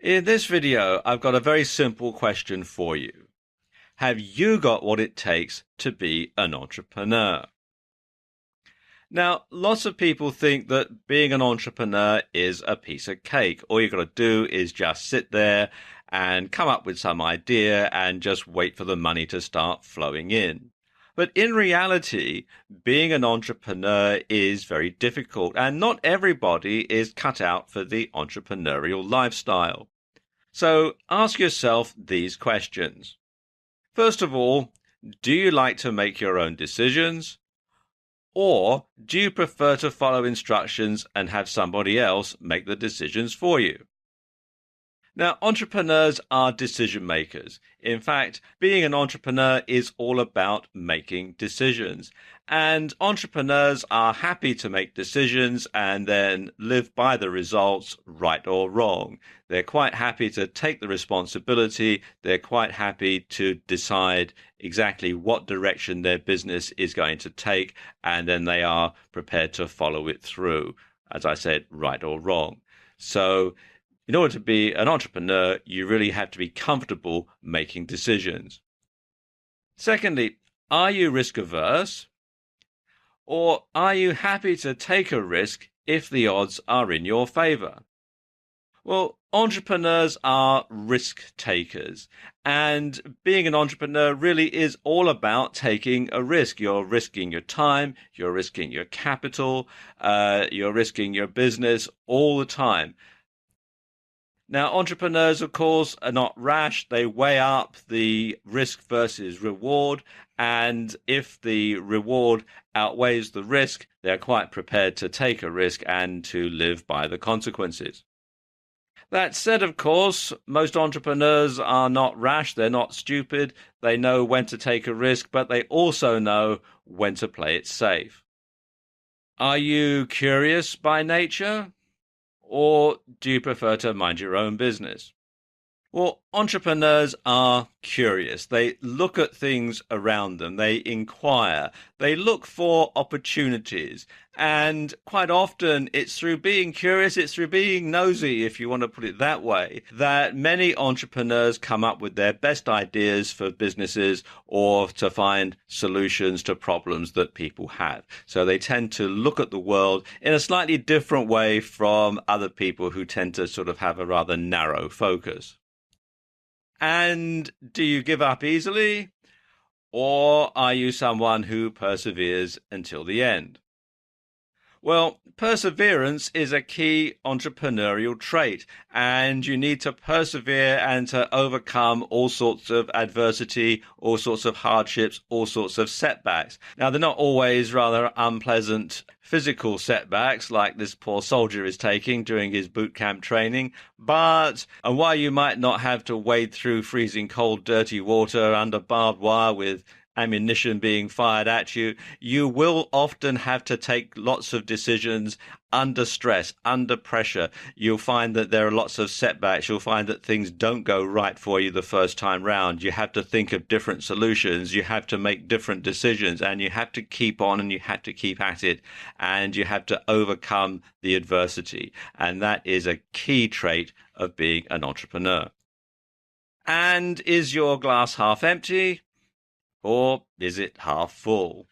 In this video, I've got a very simple question for you. Have you got what it takes to be an entrepreneur? Now, lots of people think that being an entrepreneur is a piece of cake. All you've got to do is just sit there and come up with some idea and just wait for the money to start flowing in. But in reality, being an entrepreneur is very difficult, and not everybody is cut out for the entrepreneurial lifestyle. So ask yourself these questions. First of all, do you like to make your own decisions? Or do you prefer to follow instructions and have somebody else make the decisions for you? Now, entrepreneurs are decision makers. In fact, being an entrepreneur is all about making decisions. And entrepreneurs are happy to make decisions and then live by the results, right or wrong. They're quite happy to take the responsibility. They're quite happy to decide exactly what direction their business is going to take, and then they are prepared to follow it through, as I said, right or wrong. So in order to be an entrepreneur, you really have to be comfortable making decisions. Secondly, are you risk averse? Or are you happy to take a risk if the odds are in your favor? Well, entrepreneurs are risk takers, and being an entrepreneur really is all about taking a risk. You're risking your time, you're risking your capital, you're risking your business all the time. Now, entrepreneurs, of course, are not rash. They weigh up the risk versus reward. And if the reward outweighs the risk, they're quite prepared to take a risk and to live by the consequences. That said, of course, most entrepreneurs are not rash. They're not stupid. They know when to take a risk, but they also know when to play it safe. Are you curious by nature? Or do you prefer to mind your own business? Well, entrepreneurs are curious. They look at things around them. They inquire. They look for opportunities. And quite often it's through being curious, it's through being nosy, if you want to put it that way, that many entrepreneurs come up with their best ideas for businesses or to find solutions to problems that people have. So they tend to look at the world in a slightly different way from other people who tend to sort of have a rather narrow focus. And do you give up easily? Or are you someone who perseveres until the end? Well, perseverance is a key entrepreneurial trait, and you need to persevere and to overcome all sorts of adversity, all sorts of hardships, all sorts of setbacks. Now, they're not always rather unpleasant physical setbacks like this poor soldier is taking during his boot camp training, but and while you might not have to wade through freezing cold, dirty water under barbed wire with ammunition being fired at you, you will often have to take lots of decisions under stress, under pressure. You'll find that there are lots of setbacks. You'll find that things don't go right for you the first time round. You have to think of different solutions. You have to make different decisions, and you have to keep on and you have to keep at it, and you have to overcome the adversity. And that is a key trait of being an entrepreneur. And is your glass half empty? Or is it half full?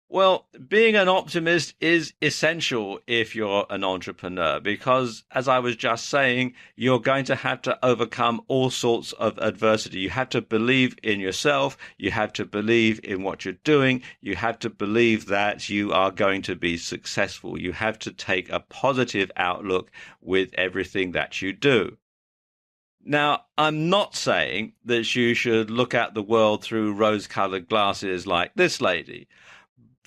Well, being an optimist is essential if you're an entrepreneur because, as I was just saying, you're going to have to overcome all sorts of adversity. You have to believe in yourself. You have to believe in what you're doing. You have to believe that you are going to be successful. You have to take a positive outlook with everything that you do. Now, I'm not saying that you should look at the world through rose-colored glasses like this lady.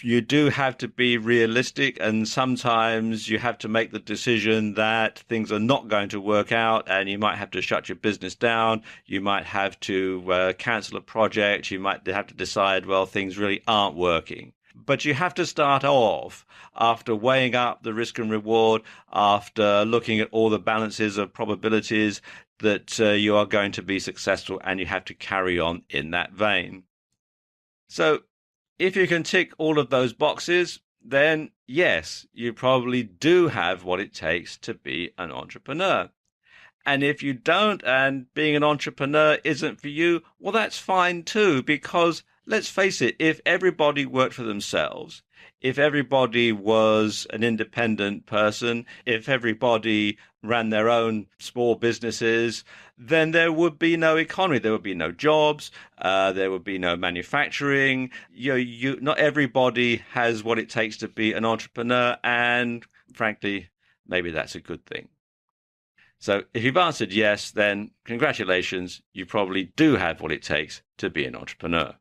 You do have to be realistic, and sometimes you have to make the decision that things are not going to work out, and you might have to shut your business down. You might have to cancel a project. You might have to decide, well, things really aren't working. But you have to start off after weighing up the risk and reward, after looking at all the balances of probabilities that you are going to be successful, and you have to carry on in that vein. So if you can tick all of those boxes, then yes, you probably do have what it takes to be an entrepreneur. And if you don't, and being an entrepreneur isn't for you, well, that's fine too, because let's face it, if everybody worked for themselves, if everybody was an independent person, if everybody ran their own small businesses, then there would be no economy. There would be no jobs. There would be no manufacturing. Not everybody has what it takes to be an entrepreneur, and frankly, maybe that's a good thing. So if you've answered yes, then congratulations, you probably do have what it takes to be an entrepreneur.